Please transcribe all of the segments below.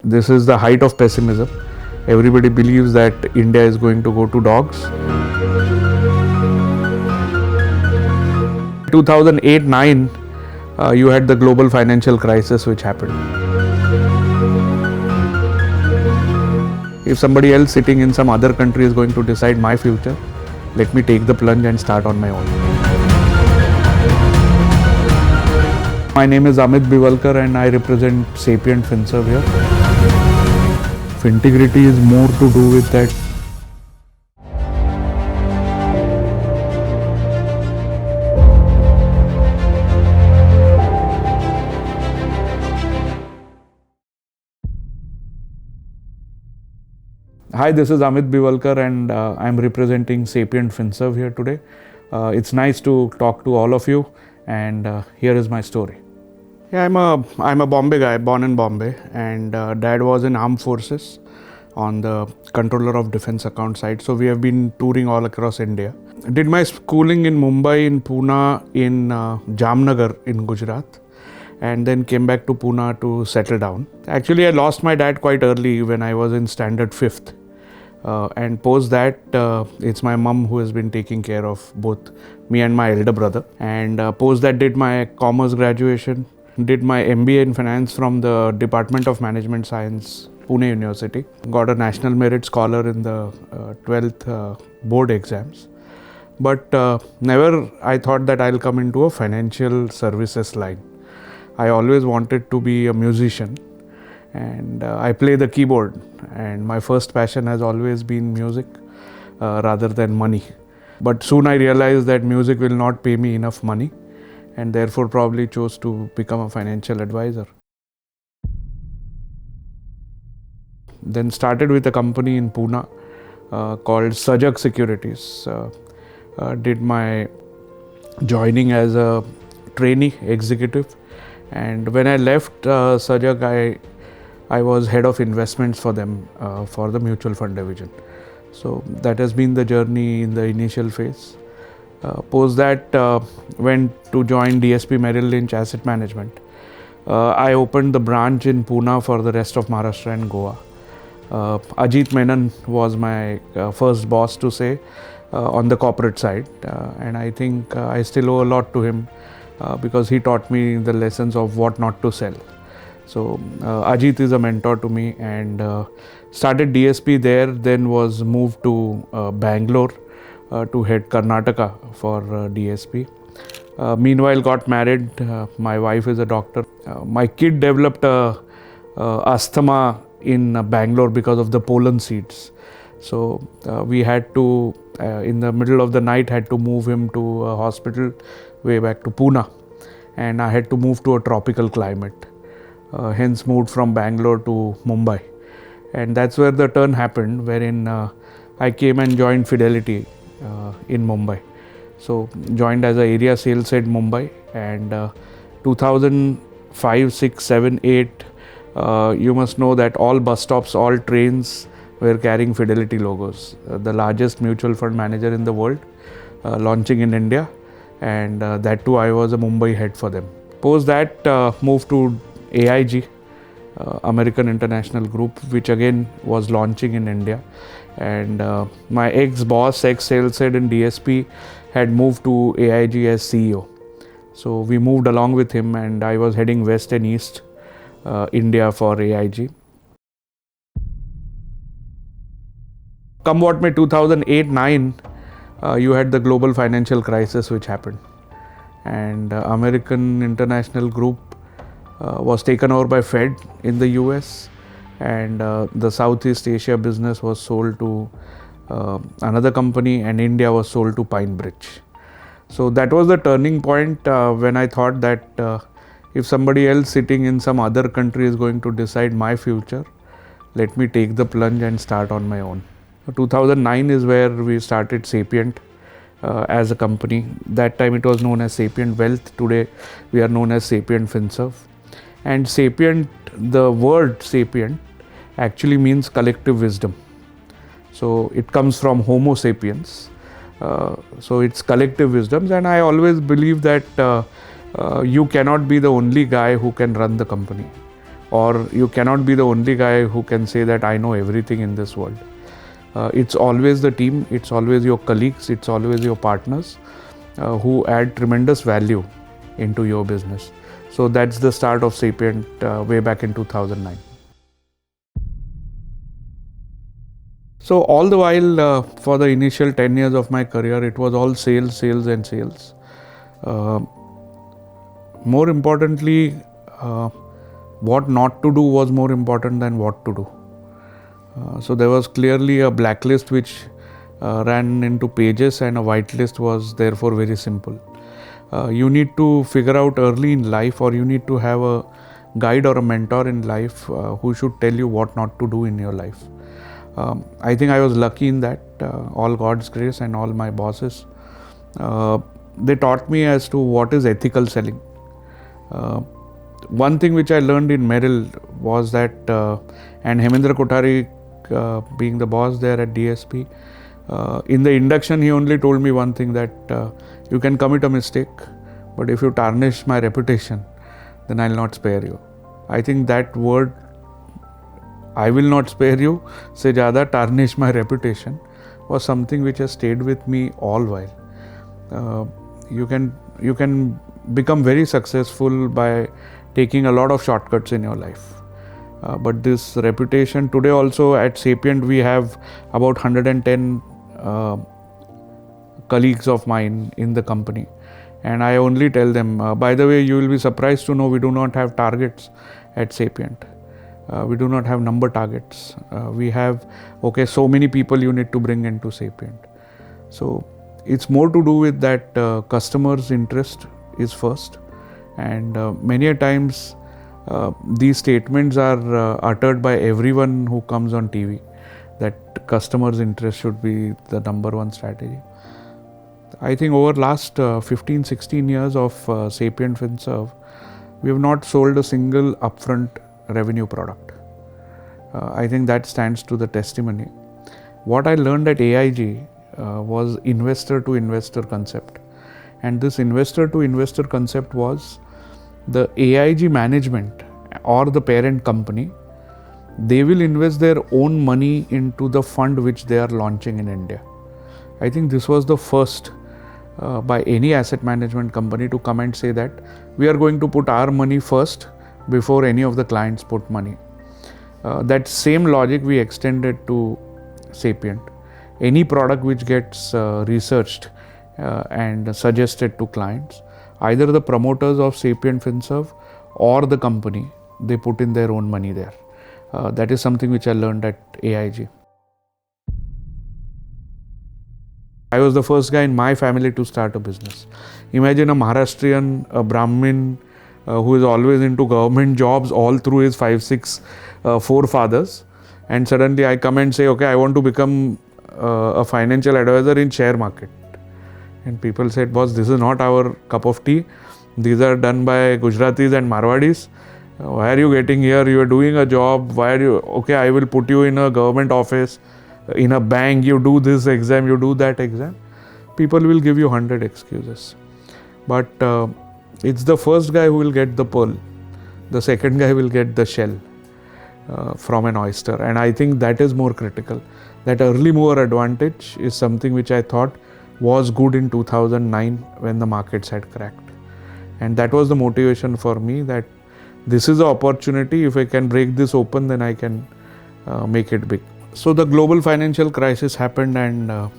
This is the height of pessimism. Everybody believes that India is going to go to dogs. 2008-9, you had the global financial crisis which happened. If somebody else sitting in some other country is going to decide my future, let me take the plunge and start on my own. My name is Amit Bivalkar and I represent Sapient Finserv here. Fintegrity is more to do with that. Hi, this is Amit Bivalkar and I'm representing Sapient Finserv here today. It's nice to talk to all of you and here is my story. Yeah, I'm a Bombay guy, born in Bombay, and dad was in armed forces on the controller of defense account side. So we have been touring all across India. Did my schooling in Mumbai, in Pune, in Jamnagar in Gujarat, and then came back to Pune to settle down. Actually, I lost my dad quite early when I was in standard 5th. And post that, it's my mum who has been taking care of both me and my elder brother. And post that, did my commerce graduation, did my MBA in finance from the Department of Management Science, Pune University. Got a National Merit Scholar in the 12th board exams. But never I thought that I'll come into a financial services line. I always wanted to be a musician. And I play the keyboard, and my first passion has always been music rather than money. But soon I realized that music will not pay me enough money, and therefore probably chose to become a financial advisor. Then started with a company in Pune called Sajak Securities. Did my joining as a trainee executive, and when I left Sajak, I was head of investments for them for the mutual fund division. So that has been the journey in the initial phase. Post that, went to join DSP Merrill Lynch Asset Management. I opened the branch in Pune for the rest of Maharashtra and Goa. Ajit Menon was my first boss to say on the corporate side, and I think I still owe a lot to him because he taught me the lessons of what not to sell. So Ajit is a mentor to me, and started DSP there, then was moved to Bangalore to head Karnataka for DSP. Meanwhile got married, my wife is a doctor. My kid developed asthma in Bangalore because of the pollen seeds. So we had to, in the middle of the night, had to move him to a hospital way back to Pune, and I had to move to a tropical climate. Hence moved from Bangalore to Mumbai, and that's where the turn happened, wherein I came and joined Fidelity in Mumbai. So joined as an area sales head Mumbai, and 2005, 6, 7, 8, you must know that all bus stops, all trains were carrying Fidelity logos. The largest mutual fund manager in the world, launching in India, and that too I was a Mumbai head for them. Post that, moved to AIG, American International Group, which again was launching in India, and my ex-boss, ex-sales head in DSP, had moved to AIG as CEO. So we moved along with him, and I was heading West and East India for AIG. Come what may, 2008-9, you had the global financial crisis which happened, and American International Group was taken over by Fed in the US, and the Southeast Asia business was sold to another company, and India was sold to Pine Bridge. So that was the turning point when I thought that if somebody else sitting in some other country is going to decide my future, let me take the plunge and start on my own. 2009 is where we started Sapient as a company. That time it was known as Sapient Wealth. Today we are known as Sapient Finserv. And sapient, the word sapient actually means collective wisdom. So it comes from Homo sapiens. So it's collective wisdoms, and I always believe that you cannot be the only guy who can run the company. or you cannot be the only guy who can say that I know everything in this world. It's always the team, it's always your colleagues, it's always your partners who add tremendous value into your business. So that's the start of Sapient way back in 2009. So all the while, for the initial 10 years of my career, it was all sales, sales and sales. More importantly, what not to do was more important than what to do. So there was clearly a blacklist which ran into pages, and a whitelist was therefore very simple. You need to figure out early in life, or you need to have a guide or a mentor in life who should tell you what not to do in your life. I think I was lucky in that, all God's grace, and all my bosses, they taught me as to what is ethical selling. One thing which I learned in Merrill was that, and Hemendra Kothari being the boss there at DSP, in the induction he only told me one thing, that you can commit a mistake, but if you tarnish my reputation, then I'll not spare you. I think that word, I will not spare you, se zyada tarnish my reputation, was something which has stayed with me all while. You can become very successful by taking a lot of shortcuts in your life. But this reputation, today also at Sapient we have about 110 colleagues of mine in the company, and I only tell them, by the way, you will be surprised to know we do not have targets at Sapient. We do not have number targets. We have, so many people you need to bring into Sapient. So it's more to do with that customer's interest is first, and many a times these statements are uttered by everyone who comes on TV, that customer's interest should be the number one strategy. I think over last 15-16 years of Sapient Finserv, we have not sold a single upfront revenue product. I think that stands to the testimony. What I learned at AIG was investor to investor concept, and this investor to investor concept was the AIG management or the parent company, they will invest their own money into the fund which they are launching in India. I think this was the first by any asset management company to come and say that we are going to put our money first before any of the clients put money. That same logic we extended to Sapient. Any product which gets researched and suggested to clients, either the promoters of Sapient Finserv or the company, they put in their own money there. That is something which I learned at AIG. I was the first guy in my family to start a business. Imagine a Maharashtrian, a Brahmin, who is always into government jobs all through his 5-6 forefathers, and suddenly I come and say, I want to become a financial advisor in share market. And people said, boss, this is not our cup of tea. These are done by Gujaratis and Marwadis. Why are you getting here? You are doing a job. Why are you? I will put you in a government office, in a bank. You do this exam, you do that exam. People will give you 100 excuses. But it's the first guy who will get the pearl. The second guy will get the shell from an oyster. And I think that is more critical. That early mover advantage is something which I thought was good in 2009 when the markets had cracked. And that was the motivation for me, that this is the opportunity. If I can break this open, then I can make it big. So the global financial crisis happened, and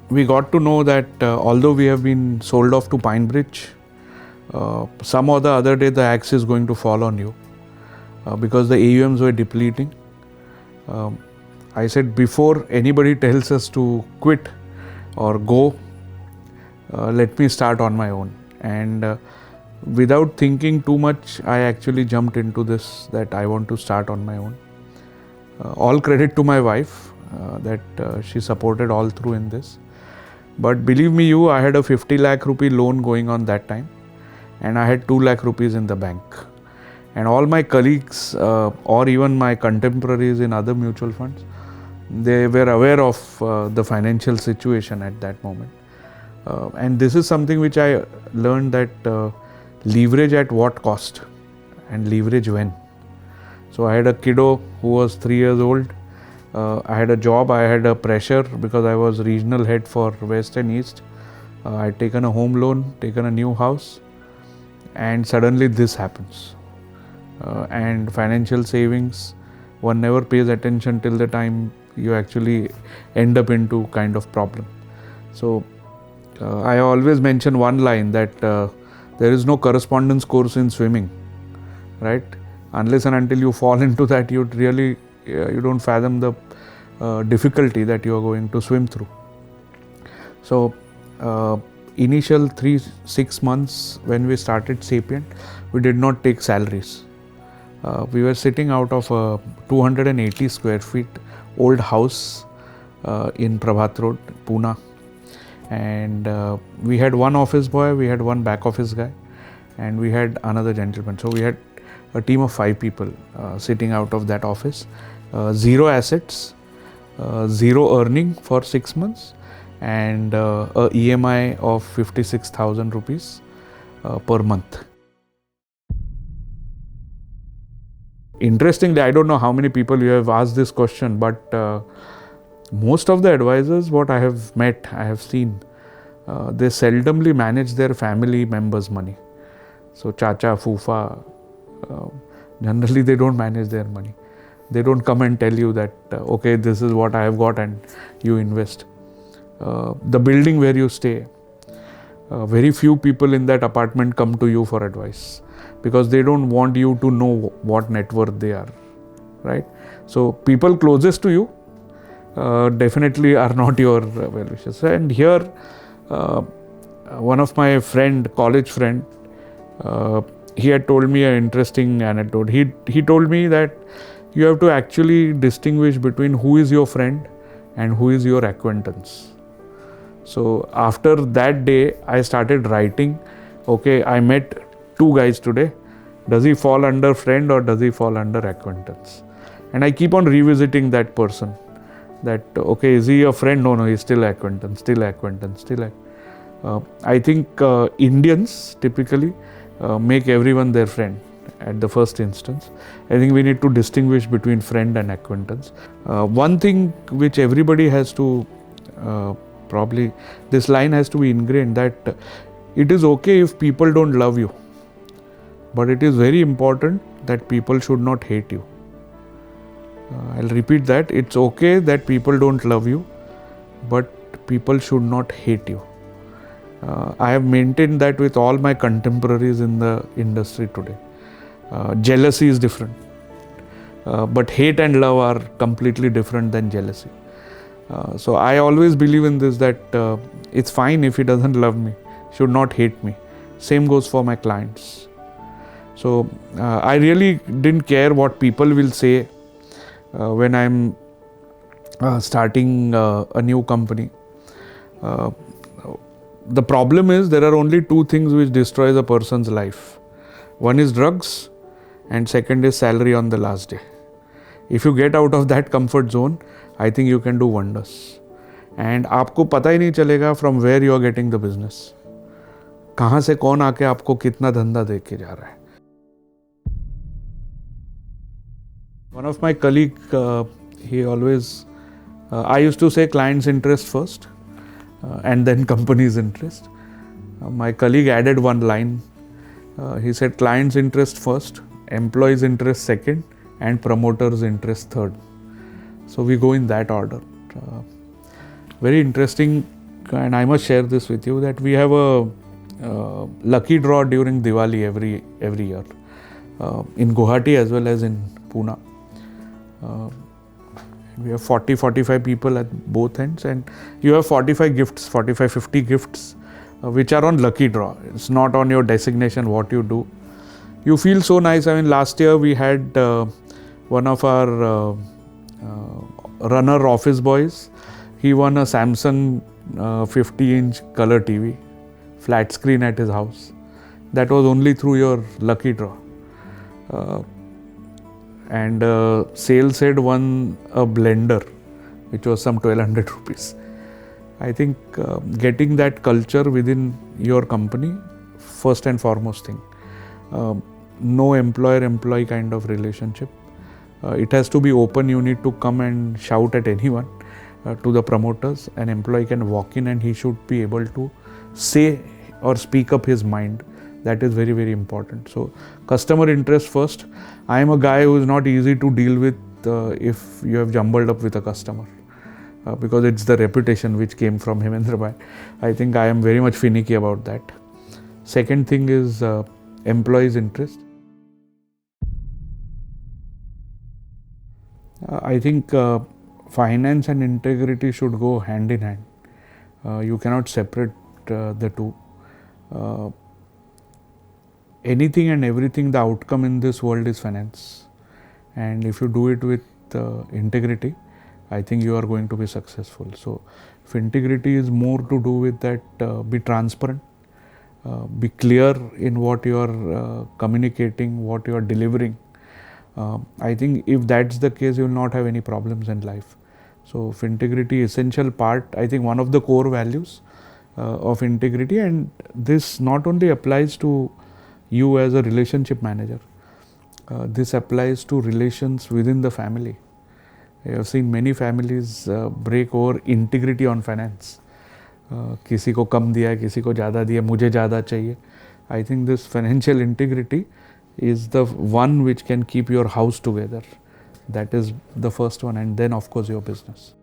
we got to know that although we have been sold off to Pine Bridge, some or the other day the axe is going to fall on you because the AUMs were depleting. I said, before anybody tells us to quit or go, let me start on my own. And without thinking too much, I actually jumped into this, that I want to start on my own. All credit to my wife that she supported all through in this. But believe me you, I had a 50 lakh rupee loan going on that time, and I had 2 lakh rupees in the bank. And all my colleagues or even my contemporaries in other mutual funds, they were aware of the financial situation at that moment. And this is something which I learned, that leverage at what cost. and leverage when. So I had a kiddo who was 3 years old. I had a job, I had a pressure because I was regional head for West and East. I had taken a home loan, taken a new house, and suddenly this happens. And financial savings, one never pays attention till the time you actually end up into kind of problem. So I always mention one line that there is no correspondence course in swimming, right? Unless and until you fall into that, you don't fathom the difficulty that you are going to swim through. So initial 3-6 months when we started Sapient, we did not take salaries. We were sitting out of a 280 square feet old house in Prabhat Road, Pune. And we had one office boy, we had one back office guy, and we had another gentleman. So we had a team of 5 people sitting out of that office. 0 assets, 0 earning for 6 months, and a EMI of 56,000 rupees per month. Interestingly, I don't know how many people you have asked this question, but most of the advisors what I have met, I have seen, they seldomly manage their family members' money. So chacha, fufa, generally they don't manage their money. They don't come and tell you that, okay, this is what I have got and you invest. The building where you stay, very few people in that apartment come to you for advice because they don't want you to know what net worth they are, right? So people closest to you definitely are not your well-wishers. And here, one of my college friend, he had told me an interesting anecdote. He told me that you have to actually distinguish between who is your friend and who is your acquaintance. So after that day, I started writing, okay, I met 2 guys today. Does he fall under friend or does he fall under acquaintance? And I keep on revisiting that person. That, okay, is he a friend? No, he's still acquaintance, I think Indians typically make everyone their friend at the first instance. I think we need to distinguish between friend and acquaintance. One thing which everybody has to, probably this line has to be ingrained, that it is okay if people don't love you, but it is very important that people should not hate you. I'll repeat that. It's okay that people don't love you, but people should not hate you. I have maintained that with all my contemporaries in the industry today. Jealousy is different, but hate and love are completely different than jealousy. So I always believe in this, that it's fine if he doesn't love me, should not hate me. Same goes for my clients. So I really didn't care what people will say when I'm starting a new company. The problem is there are only 2 things which destroys a person's life. One is drugs and second is salary on the last day. If you get out of that comfort zone, I think you can do wonders. And आपको पता ही नहीं चलेगा from where you are getting the business. कहाँ से कौन आके आपको कितना धंधा दे के जा रहा है. One of my colleague, he always, I used to say client's interest first and then company's interest. My colleague added one line. He said client's interest first, employee's interest second, and promoter's interest third. So we go in that order. Very interesting, and I must share this with you, that we have a lucky draw during Diwali every year in Guwahati as well as in Pune. We have 40-45 people at both ends, and you have 45-50 gifts which are on lucky draw. It's not on your designation what you do. You feel so nice. I mean, last year we had one of our runner office boys. He won a Samsung 50-inch color TV, flat screen at his house. That was only through your lucky draw. And sales head won a blender, which was some 1200 rupees. I think getting that culture within your company, first and foremost thing. no employer-employee kind of relationship. It has to be open. You need to come and shout at anyone, to the promoters. An employee can walk in and he should be able to say or speak up his mind. That is very, very important. So customer interest first. I am a guy who is not easy to deal with if you have jumbled up with a customer, because it's the reputation which came from Hemendra Bhai. I think I am very much finicky about that. Second thing is employees' interest. I think finance and integrity should go hand in hand. You cannot separate the two. Anything and everything, the outcome in this world is finance. And if you do it with integrity, I think you are going to be successful. So, Fintegrity is more to do with that, be transparent, be clear in what you are communicating, what you are delivering. I think if that's the case, you will not have any problems in life. So, Fintegrity essential part, I think one of the core values of integrity, and this not only applies to you as a relationship manager, this applies to relations within the family. I have seen many families break over integrity on finance. किसी को कम दिया है, किसी को ज़्यादा दिया, मुझे ज़्यादा चाहिए. I think this financial integrity is the one which can keep your house together. That is the first one, and then of course your business.